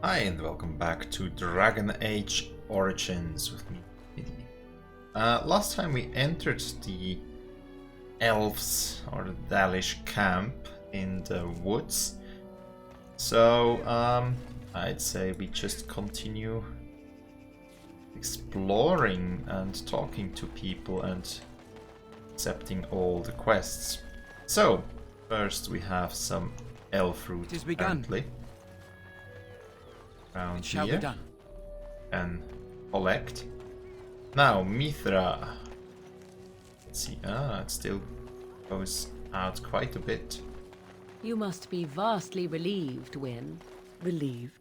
Hi and welcome back to Dragon Age Origins with me, Didi. Last time we entered the elves or the Dalish camp in the woods. So I'd say we just continue exploring and talking to people and accepting all the quests. So first we have some elf fruit apparently. Around It shall here be done. and collect. Now Mithra. Let's see. It still goes out quite a bit. You must be vastly relieved, Wynne. Relieved?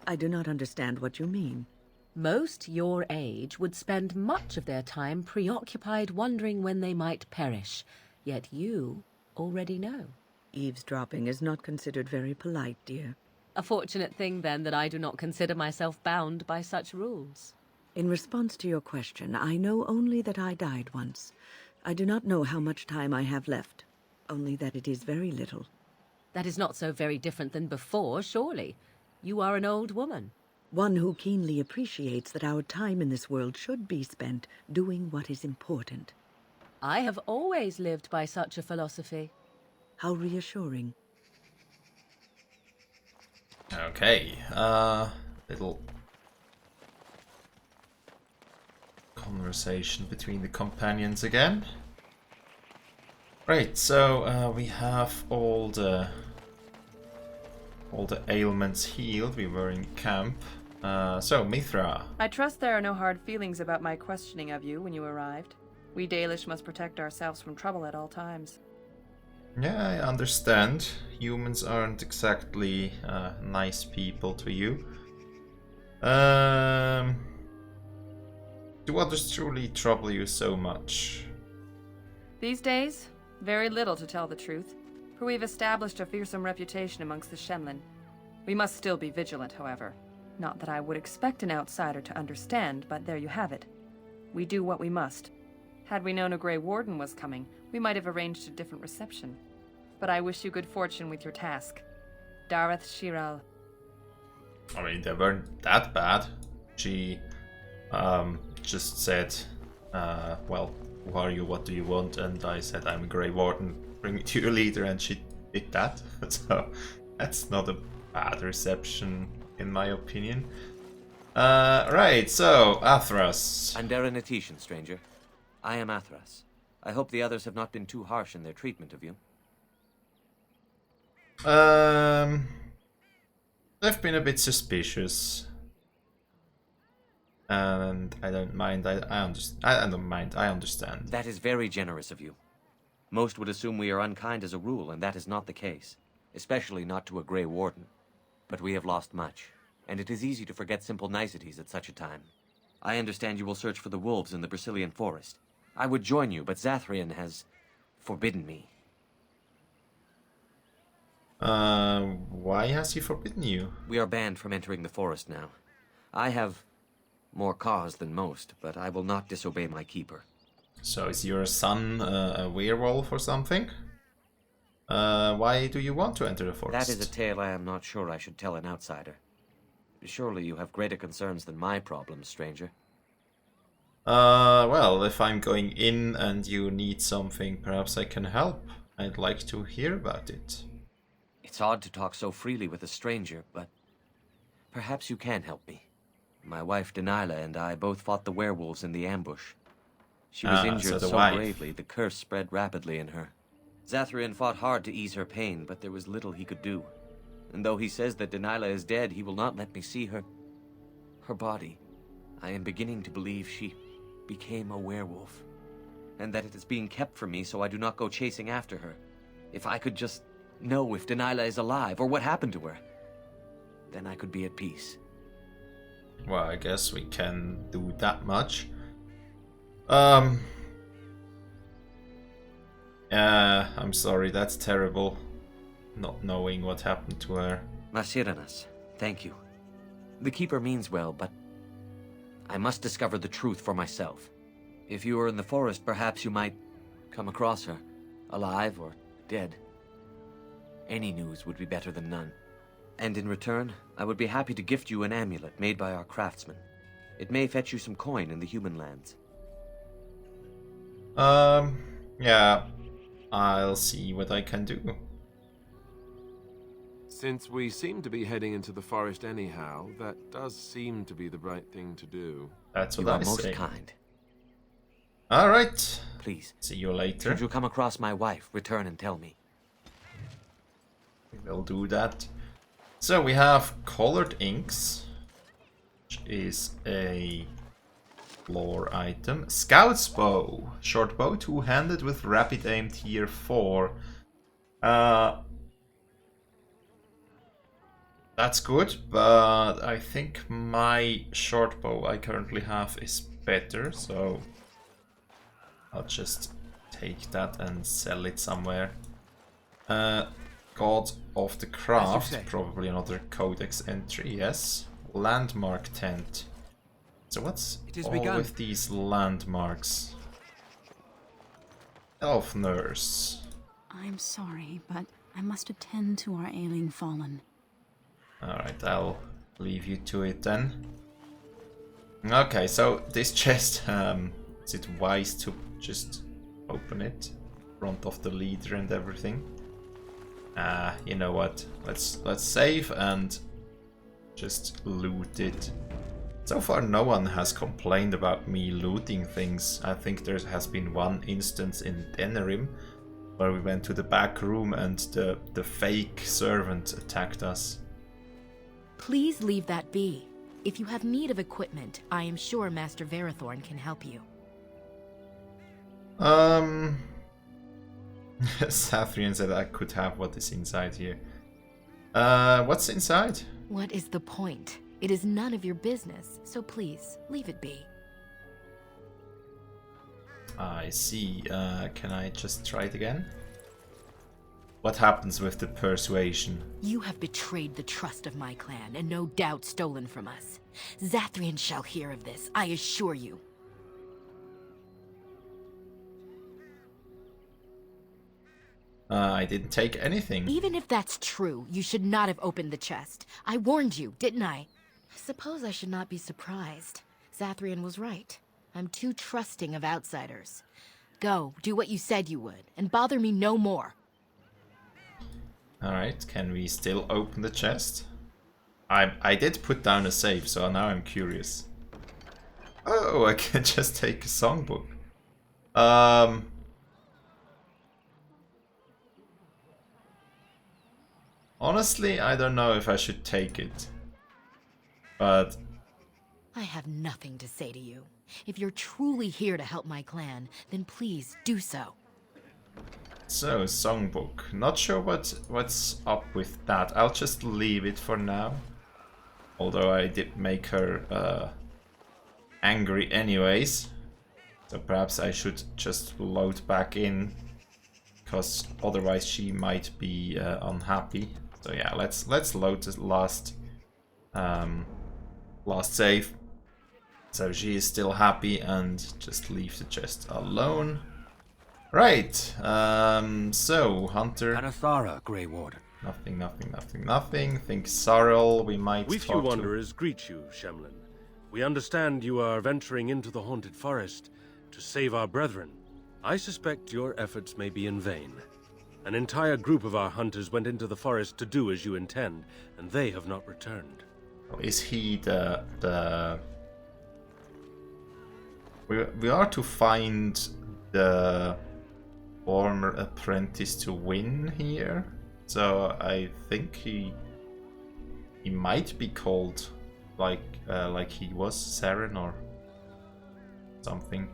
I do not understand what you mean. Most your age would spend much of their time preoccupied wondering when they might perish. Yet you already know. Eavesdropping is not considered very polite, dear. A fortunate thing, then, that I do not consider myself bound by such rules. In response to your question, I know only that I died once. I do not know how much time I have left, only that it is very little. That is not so very different than before, surely. You are an old woman. One who keenly appreciates that our time in this world should be spent doing what is important. I have always lived by such a philosophy. How reassuring. Okay, little conversation between the companions again. Right, so we have all the ailments healed. We were in camp. So Mithra. I trust there are no hard feelings about my questioning of you when you arrived. We Dalish must protect ourselves from trouble at all times. Yeah, I understand. Humans aren't exactly nice people to you. Do others truly trouble you so much? These days, very little to tell the truth, for we've established a fearsome reputation amongst the Shenlin. We must still be vigilant, however. Not that I would expect an outsider to understand, but there you have it. We do what we must. Had we known a Grey Warden was coming, we might have arranged a different reception. But I wish you good fortune with your task. Dareth Shiral. I mean, they weren't that bad. She just said, well, who are you, what do you want? And I said, I'm a Grey Warden, bring me to your leader, and she did that. So that's not a bad reception, in my opinion. Right, so, Athras. I'm Darren Atishan, stranger. I am Athras. I hope the others have not been too harsh in their treatment of you. They've been a bit suspicious. And I don't mind, I don't mind, I understand. That is very generous of you. Most would assume we are unkind as a rule, and that is not the case. Especially not to a Grey Warden. But we have lost much, and it is easy to forget simple niceties at such a time. I understand you will search for the wolves in the Brazilian forest. I would join you, but Zathrian has forbidden me. Why has he forbidden you? We are banned from entering the forest now. I have more cause than most, but I will not disobey my keeper. So is your son a werewolf or something? Why do you want to enter the forest? That is a tale I am not sure I should tell an outsider. Surely you have greater concerns than my problems, stranger. Well, if I'm going in and you need something, perhaps I can help. I'd like to hear about it. It's odd to talk so freely with a stranger, but perhaps you can help me. My wife Delilah and I both fought the werewolves in the ambush. She was injured so gravely, the curse spread rapidly in her. Zathrian fought hard to ease her pain, but there was little he could do. And though he says that Delilah is dead, he will not let me see her body. I am beginning to believe she became a werewolf, and that it is being kept from me so I do not go chasing after her. If I could just know if Delilah is alive, or what happened to her, then I could be at peace. Well, I guess we can do that much. I'm sorry, that's terrible. Not knowing what happened to her. Masiranas, thank you. The Keeper means well, but I must discover the truth for myself. If you were in the forest, perhaps you might come across her, alive or dead. Any news would be better than none. And in return, I would be happy to gift you an amulet made by our craftsman. It may fetch you some coin in the human lands. Yeah, I'll see what I can do. Since we seem to be heading into the forest anyhow, that does seem to be the right thing to do. That's what You I are most say. kind. All right. Please, See you later. should you come across my wife, return and tell me. We'll do that. So we have colored inks, which is a lore item. Scout's bow, short bow, two-handed with rapid aim, tier 4. That's good, but I think my short bow I currently have is better, so I'll just take that and sell it somewhere. God of the Craft, probably another codex entry, yes. Landmark tent. So what's all with these landmarks? Elf nurse. I'm sorry, but I must attend to our ailing fallen. Alright, I'll leave you to it then. Okay, so this chest, is it wise to just open it in front of the leader and everything? You know what? Let's save and just loot it. So far no one has complained about me looting things. I think there has been one instance in Denerim where we went to the back room and the fake servant attacked us. Please leave that be. If you have need of equipment, I am sure Master Verathorn can help you. Sathrian said I could have what is inside here. What's inside? What is the point? It is none of your business, so please, leave it be. I see. Can I just try it again? What happens with the persuasion? You have betrayed the trust of my clan, and no doubt stolen from us. Zathrian shall hear of this, I assure you. I didn't take anything. Even if that's true, you should not have opened the chest. I warned you, didn't I? Suppose I should not be surprised. Zathrian was right. I'm too trusting of outsiders. Go, do what you said you would, and bother me no more. Alright, can we still open the chest? I did put down a save, so now I'm curious. Oh, I can just take a songbook. Honestly, I don't know if I should take it. But I have nothing to say to you. If you're truly here to help my clan, then please do so. so, songbook. Not sure what's up with that. I'll just leave it for now. Although I did make her angry anyways. So perhaps I should just load back in. Because otherwise she might be unhappy. So yeah, let's load the last save. So she is still happy and just leave the chest alone. Right, so Hunter. And a Sara, Grey Warden. Nothing. Think Sarl, we might We talk few to. wanderers greet you, Shemlin. We understand you are venturing into the haunted forest to save our brethren. I suspect your efforts may be in vain. An entire group of our hunters went into the forest to do as you intend, and they have not returned. Is he the... We are to find the former apprentice to win here, so I think he might be called like he was Saren or something.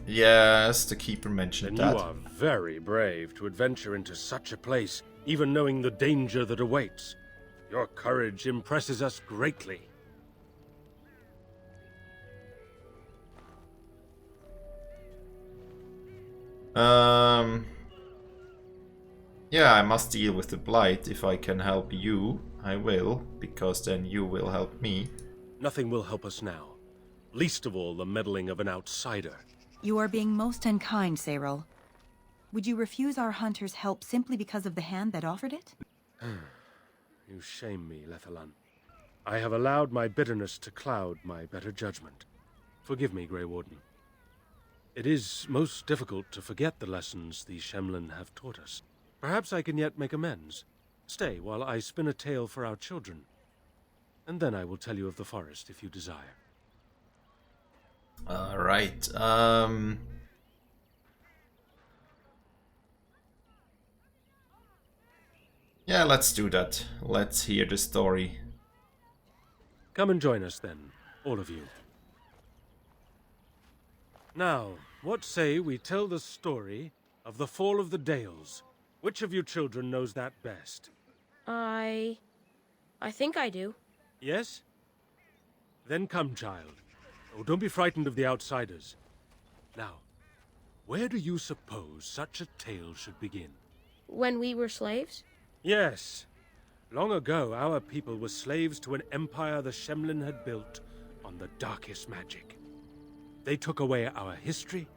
Yes, the keeper mentioned Then that. you are very brave to adventure into such a place, even knowing the danger that awaits. Your courage impresses us greatly. Yeah, I must deal with the Blight. If I can help you, I will, because then you will help me. Nothing will help us now. Least of all the meddling of an outsider. You are being most unkind, Cyril. Would you refuse our hunters' help simply because of the hand that offered it? You shame me, Lethalan. I have allowed my bitterness to cloud my better judgment. Forgive me, Grey Warden. It is most difficult to forget the lessons the Shemlin have taught us. Perhaps I can yet make amends. Stay while I spin a tale for our children. And then I will tell you of the forest if you desire. Alright, yeah, let's do that. Let's hear the story. Come and join us then, all of you. Now, what say we tell the story of the fall of the Dales? Which of you children knows that best? I think I do. Yes? Then come, child. Oh, don't be frightened of the outsiders. Now, where do you suppose such a tale should begin? When we were slaves? Yes. Long ago, our people were slaves to an empire the Shemlin had built on the darkest magic. They took away our history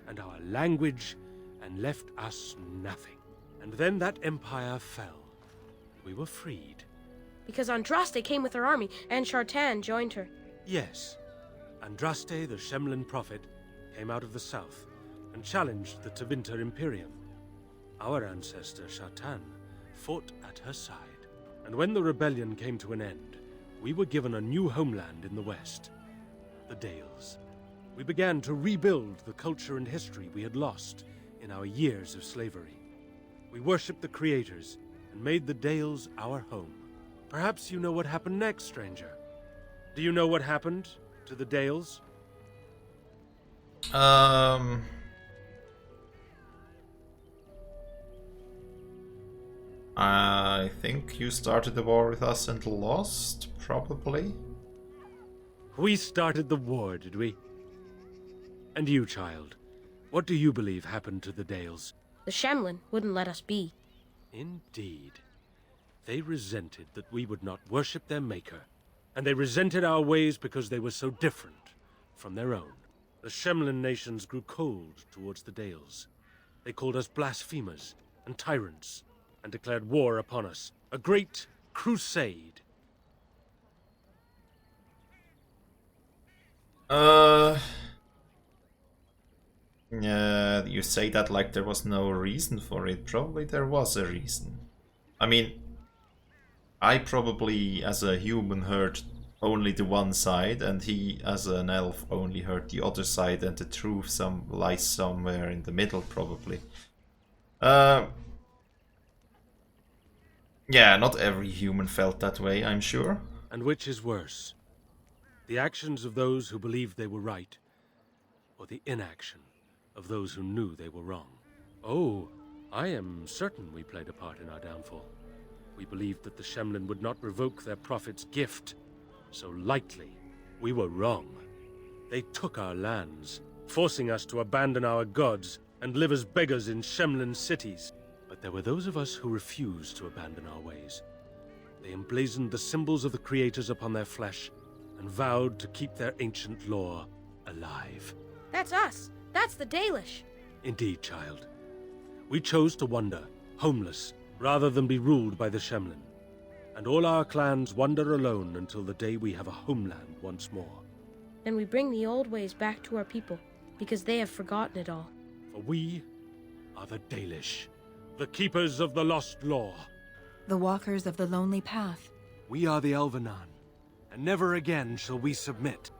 and our language and left us nothing. And then that empire fell. We were freed. Because Andraste came with her army, and Shartan joined her. Yes. Andraste, the Shemlin prophet, came out of the south and challenged the Tevinter Imperium. Our ancestor, Shartan, fought at her side. And when the rebellion came to an end, we were given a new homeland in the west, the Dales. We began to rebuild the culture and history we had lost in our years of slavery. We worshipped the creators and made the Dales our home. Perhaps you know what happened next, stranger. Do you know what happened to the Dales? I think you started the war with us and lost, probably. We started the war, did we? And you, child, what do you believe happened to the Dales? The Shemlin wouldn't let us be. Indeed. They resented that we would not worship their maker, and they resented our ways because they were so different from their own. The Shemlin nations grew cold towards the Dales. They called us blasphemers and tyrants, and declared war upon us. A great crusade. Yeah, you say that like there was no reason for it. Probably there was a reason. I mean, I probably, as a human, heard only the one side, and he, as an elf, only heard the other side, and the truth lies somewhere in the middle, probably. Yeah, not every human felt that way, I'm sure. And which is worse? The actions of those who believed they were right, or the inaction of those who knew they were wrong? Oh, I am certain we played a part in our downfall. We believed that the Shemlin would not revoke their prophet's gift so lightly. We were wrong. They took our lands, forcing us to abandon our gods and live as beggars in Shemlin cities. But there were those of us who refused to abandon our ways. They emblazoned the symbols of the creators upon their flesh and vowed to keep their ancient lore alive. That's us. That's the Dalish. Indeed, child. We chose to wander, homeless, rather than be ruled by the Shemlin. And all our clans wander alone until the day we have a homeland once more. Then we bring the old ways back to our people, because they have forgotten it all. For we are the Dalish, the keepers of the lost lore. The walkers of the lonely path. We are the Elvenan, and never again shall we submit.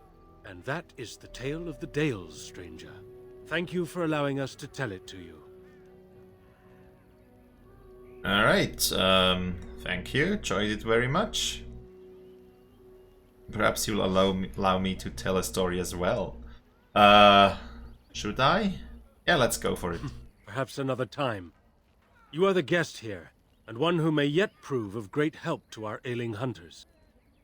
And that is the tale of the Dales, stranger. Thank you for allowing us to tell it to you. Alright, thank you, enjoyed it very much. Perhaps you'll allow me to tell a story as well. Should I? Yeah, let's go for it. Perhaps another time. You are the guest here, and one who may yet prove of great help to our ailing hunters.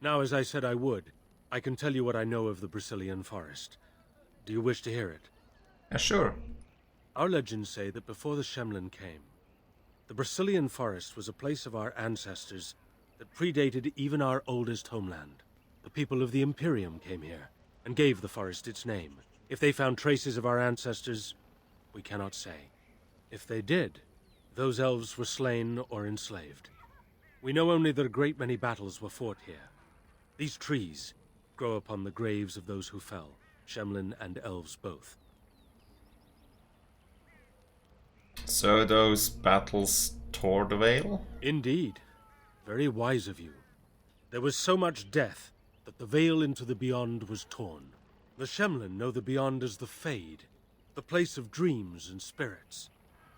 Now, as I said I would, I can tell you what I know of the Brazilian forest. Do you wish to hear it? Yeah, sure. Our legends say that before the Shemlin came, the Brazilian forest was a place of our ancestors that predated even our oldest homeland. The people of the Imperium came here and gave the forest its name. If they found traces of our ancestors, we cannot say. If they did, those elves were slain or enslaved. We know only that a great many battles were fought here. These trees grow upon the graves of those who fell, Shemlin and elves both. So those battles tore the veil? Indeed. Very wise of you. There was so much death that the veil into the Beyond was torn. The Shemlin know the Beyond as the Fade, the place of dreams and spirits.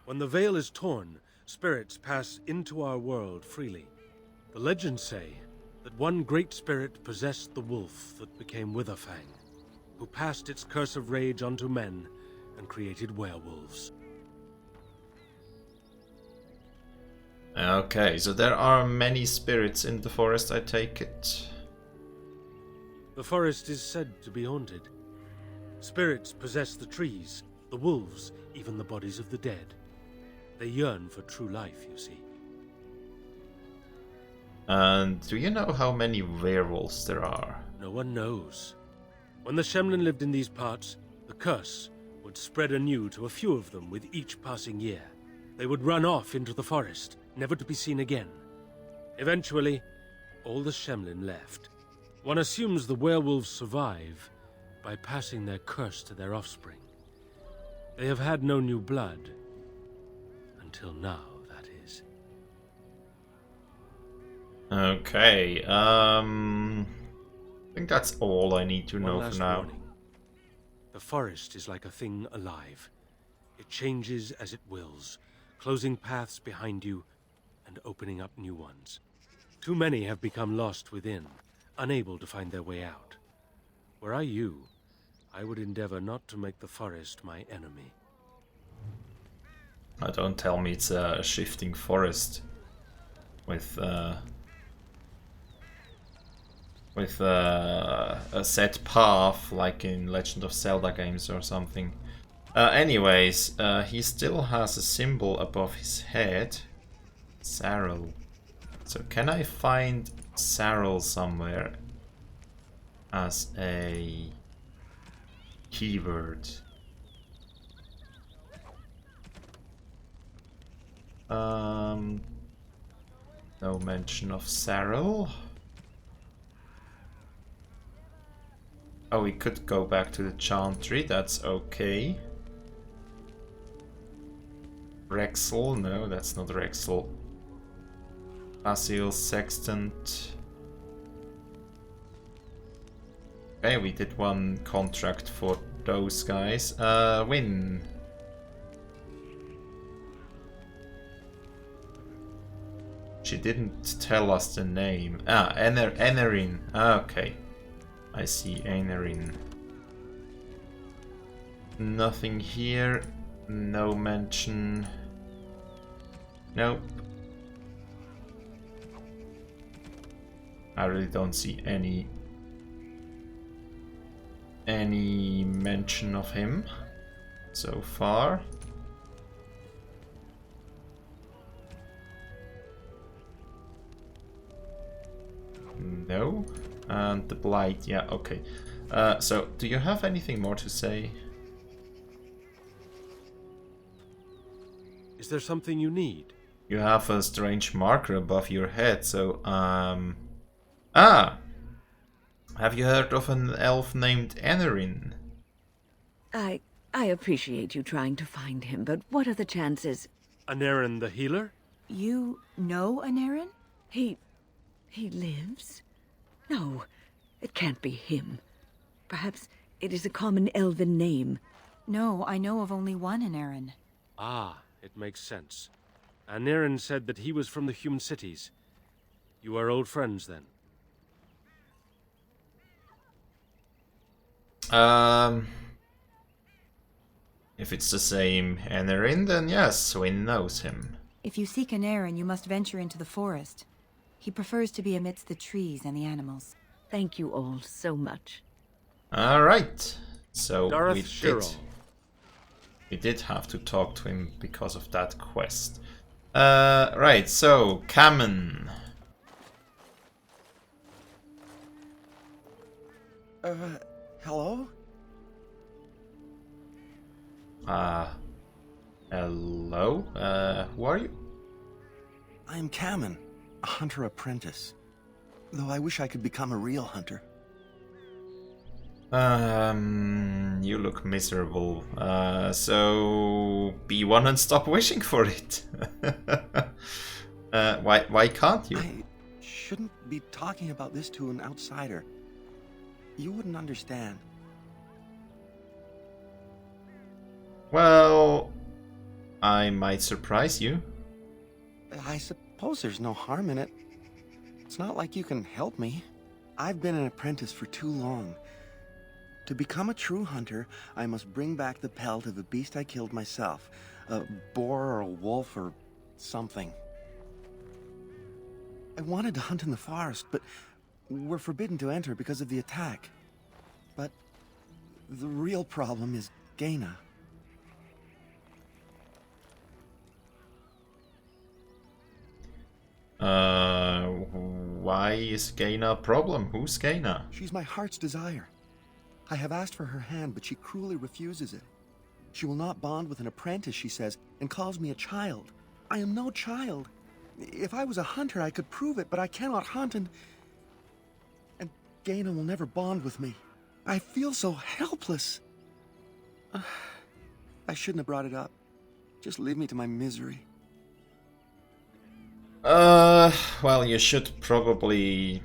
When the veil is torn, spirits pass into our world freely. The legends say that one great spirit possessed the wolf that became Witherfang, who passed its curse of rage onto men and created werewolves. Okay, so there are many spirits in the forest, I take it. The forest is said to be haunted. Spirits possess the trees, the wolves, even the bodies of the dead. They yearn for true life, you see. And do you know how many werewolves there are? No one knows. When the Shemlin lived in these parts, the curse would spread anew to a few of them with each passing year. They would run off into the forest, never to be seen again. Eventually, all the Shemlin left. One assumes the werewolves survive by passing their curse to their offspring. They have had no new blood. Until now, that is. Okay, I think that's all I need to know for now. Warning. The forest is like a thing alive. It changes as it wills, closing paths behind you and opening up new ones. Too many have become lost within, unable to find their way out. Were I you, I would endeavor not to make the forest my enemy. Don't tell me it's a shifting forest with a set path like in Legend of Zelda games or something. Anyways, he still has a symbol above his head. Sarel. So can I find Sarel somewhere as a keyword? No mention of Sarel. Oh, we could go back to the chantry, that's okay. Rexel, no, that's not Rexel. Basil Sextant. Okay, we did one contract for those guys. Win. She didn't tell us the name. Ah, Enerin. Ah, okay. I see, Enerin. Nothing here. No mention. Nope. I really don't see any mention of him so far. No. And the Blight, yeah, okay. So, do you have anything more to say? Is there something you need? You have a strange marker above your head, so, Ah! Have you heard of an elf named Enerin? I appreciate you trying to find him, but what are the chances? Anerin the healer? You know Anerin? He lives? No, it can't be him. Perhaps it is a common elven name. No, I know of only one Anerin. Ah, it makes sense. Anerin said that he was from the human cities. You are old friends, then? If it's the same Enerin, then yes, Wynn knows him. If you seek Anerin, you must venture into the forest. He prefers to be amidst the trees and the animals. Thank you all so much. Alright, so Dareth we did have to talk to him because of that quest. Right, so, Kamen. Hello? Hello? Who are you? I am Kamen, a hunter apprentice. Though I wish I could become a real hunter. You look miserable. So be one and stop wishing for it. Why can't you? I shouldn't be talking about this to an outsider. You wouldn't understand. Well, I might surprise you. I suppose there's no harm in it. It's not like you can help me. I've been an apprentice for too long. To become a true hunter, I must bring back the pelt of a beast I killed myself. A boar or a wolf or something. I wanted to hunt in the forest, but we're forbidden to enter because of the attack. But the real problem is Gaina. Why is Gaina a problem? Who's Gaina? She's my heart's desire. I have asked for her hand, but she cruelly refuses it. She will not bond with an apprentice, she says, and calls me a child. I am no child. If I was a hunter, I could prove it, but I cannot hunt, and Gaina will never bond with me. I feel so helpless. I shouldn't have brought it up. Just leave me to my misery. Well, you should probably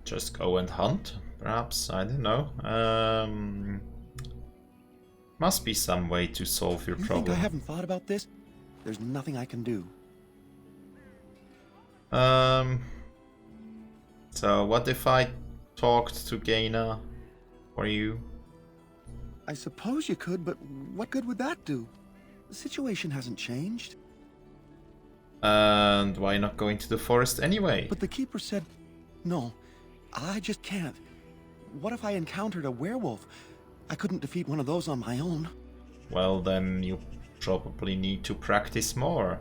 just go and hunt, perhaps. I don't know. Must be some way to solve your problem. You think I haven't thought about this? There's nothing I can do. So what if I talked to Gaina for you? I suppose you could, but what good would that do? The situation hasn't changed. And why not go into the forest anyway? But the keeper said, no, I just can't. What if I encountered a werewolf? I couldn't defeat one of those on my own. Well, then you probably need to practice more.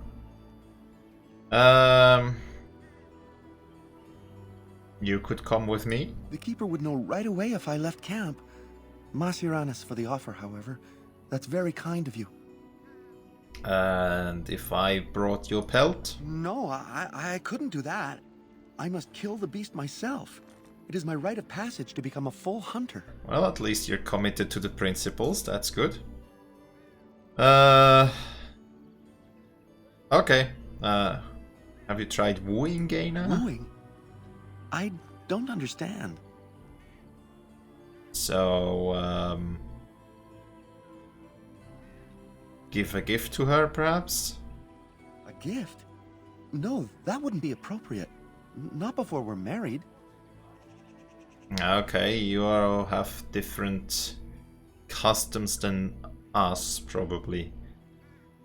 You could come with me? The keeper would know right away if I left camp. Masiranis for the offer, however. That's very kind of you. And if I brought your pelt? No, I couldn't do that. I must kill the beast myself. It is my rite of passage to become a full hunter. Well, at least you're committed to the principles. That's good. Okay. Have you tried wooing Gaina? Wooing? I don't understand. So, give a gift to her, perhaps? A gift? No, that wouldn't be appropriate. Not before we're married. Okay, you all have different customs than us, probably.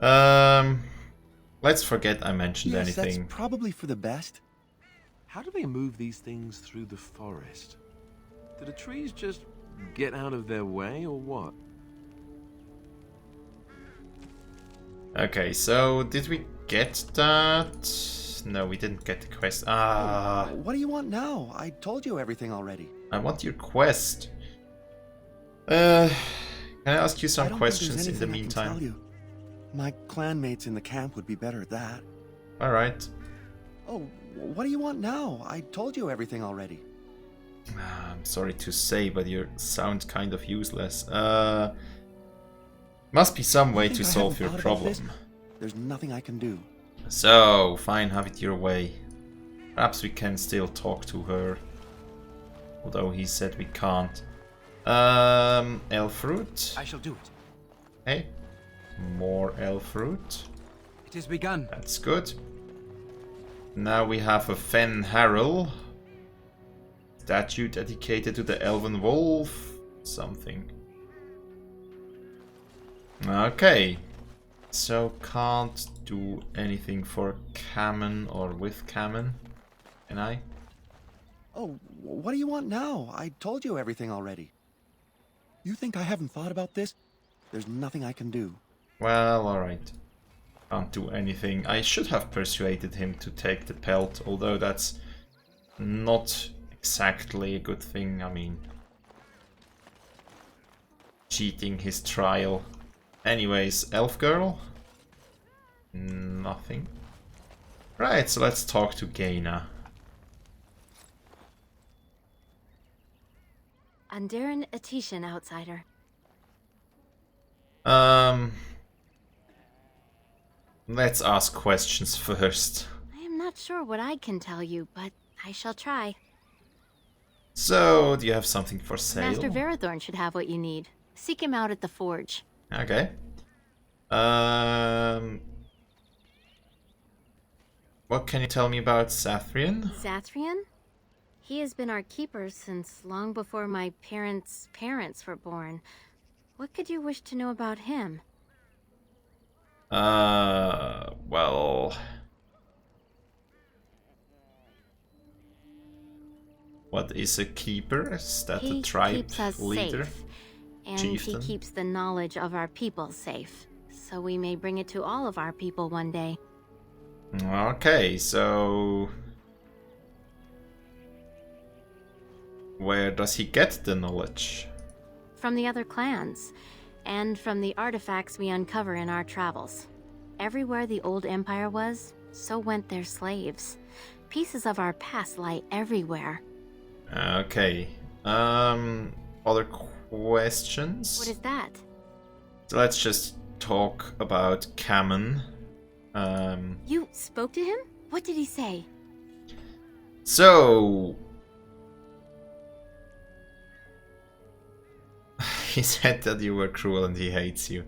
Let's forget I mentioned anything. That's probably for the best. How do they move these things through the forest? Do the trees just get out of their way, or what? Okay, so did we get that? No, we didn't get the quest. What do you want now? I told you everything already. I want your quest. Can I ask you some questions in the meantime? I can tell you. My clanmates in the camp would be better at that. Alright. Oh, what do you want now? I told you everything already. I'm sorry to say, but you sound kind of useless. Must be some way to solve your problem. There's nothing I can do. So, fine, have it your way. Perhaps we can still talk to her. Although he said we can't. Elf fruit. I shall do it. Hey, more elf fruit. It has begun. That's good. Now we have a Fen Harrel. Statue dedicated to the Elven Wolf. Something. Okay. So can't do anything for Kamen or with Kamen. Can I? Oh, what do you want now? I told you everything already. You think I haven't thought about this? There's nothing I can do. Well, alright. Can't do anything. I should have persuaded him to take the pelt, although that's not exactly a good thing. I mean, cheating his trial. Anyways, elf girl, Nothing. Right, so let's talk to Gaina. Andaran Atishan, outsider. Let's ask questions first. I am not sure what I can tell you, but I shall try. So, do you have something for sale? Master Verathorn should have what you need. Seek him out at the forge. Okay. What can you tell me about Sathrian? Sathrian? He has been our keeper since long before my parents' parents were born. What could you wish to know about him? Well... What is a keeper? Is that a tribe keeps us leader? Safe, and Chieftain? he keeps the knowledge of our people safe, so we may bring it to all of our people one day. Okay, so... Where does he get the knowledge? From the other clans, and from the artifacts we uncover in our travels. Everywhere the old empire was, so went their slaves. Pieces of our past lie everywhere. Okay. Other questions? What is that? So let's just talk about Kamen. You spoke to him? What did he say? So... He said that you were cruel and he hates you.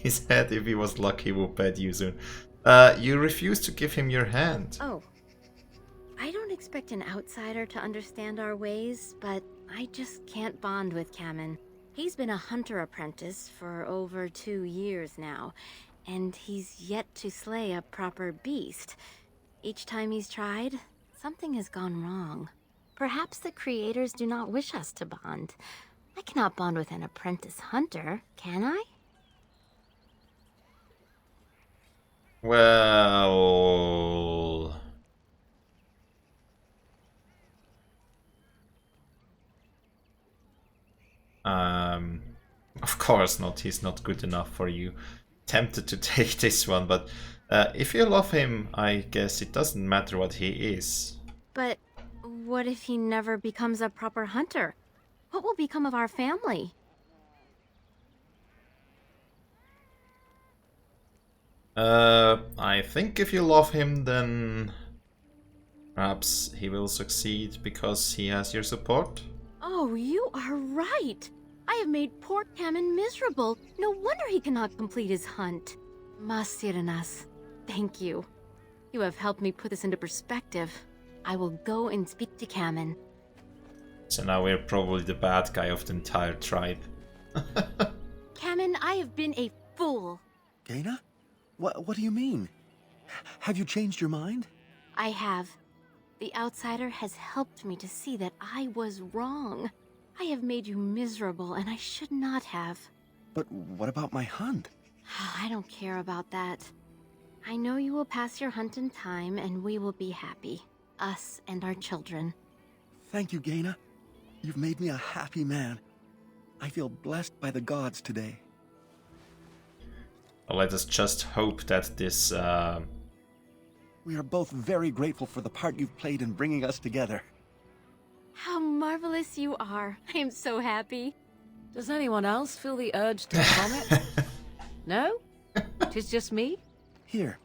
He said if he was lucky he would pet you soon. You refused to give him your hand. Oh. I don't expect an outsider to understand our ways, but I just can't bond with Kamen. He's been a hunter apprentice for over 2 years now, and he's yet to slay a proper beast. Each time he's tried, something has gone wrong. Perhaps the creators do not wish us to bond. I cannot bond with an apprentice hunter, can I? Well... Of course not, he's not good enough for you. Tempted to take this one, but if you love him, I guess it doesn't matter what he is. But what if he never becomes a proper hunter? What will become of our family? I think if you love him, then perhaps he will succeed because he has your support. Oh, you are right. I have made poor Kamen miserable. No wonder he cannot complete his hunt. Masiranas, thank you. You have helped me put this into perspective. I will go and speak to Kamen. So now we're probably the bad guy of the entire tribe. Kamen, I have been a fool. Gaina? What do you mean? Have you changed your mind? I have. The outsider has helped me to see that I was wrong. I have made you miserable, and I should not have. But what about my hunt? I don't care about that. I know you will pass your hunt in time, and we will be happy. Us and our children. Thank you, Gaina. You've made me a happy man. I feel blessed by the gods today. Let us just hope that this... We are both very grateful for the part you've played in bringing us together. How marvelous you are. I am so happy. Does anyone else feel the urge to vomit? No? 'Tis just me? Here,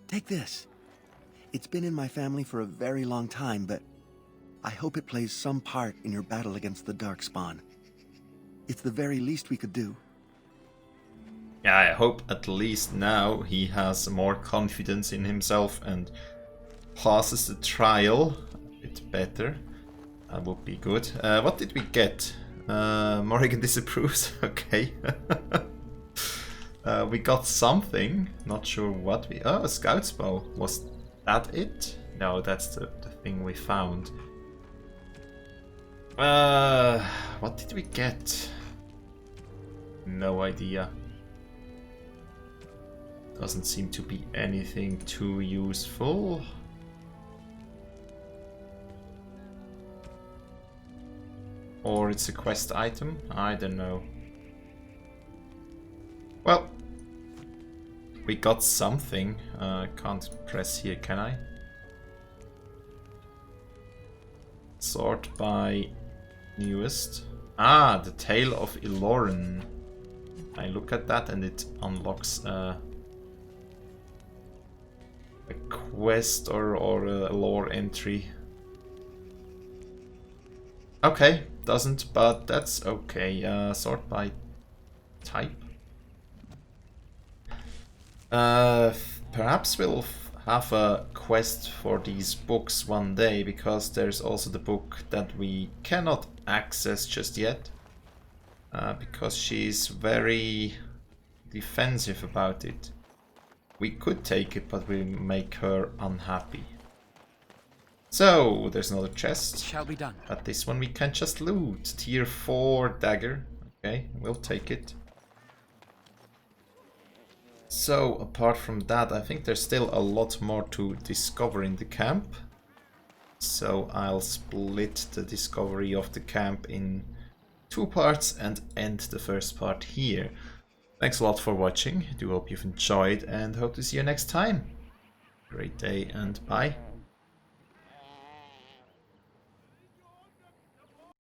take this. It's been in my family for a very long time, but I hope it plays some part in your battle against the Darkspawn. It's the very least we could do. Yeah, I hope at least now he has more confidence in himself and passes the trial a bit better. That would be good. What did we get? Morrigan disapproves. Okay. We got something. Not sure what we... Oh, a scout's bow. Was that it? No, that's the thing we found. What did we get? No idea. Doesn't seem to be anything too useful. Or it's a quest item? I don't know. we got something. Can't press here, can I? Sort by newest. Ah, the Tale of Ilorin. I look at that and it unlocks a quest or a lore entry. Okay, doesn't, but that's okay. Sort by type. Perhaps we'll have a quest for these books one day, because there's also the book that we cannot access just yet. Because she's very defensive about it. We could take it, but we make her unhappy. So, there's another chest. It shall be done. But this one we can just loot. Tier 4 dagger. Okay, we'll take it. So, apart from that, I think there's still a lot more to discover in the camp. So, I'll split the discovery of the camp in 2 parts and end the first part here. Thanks a lot for watching. I do hope you've enjoyed and hope to see you next time. Great day and bye.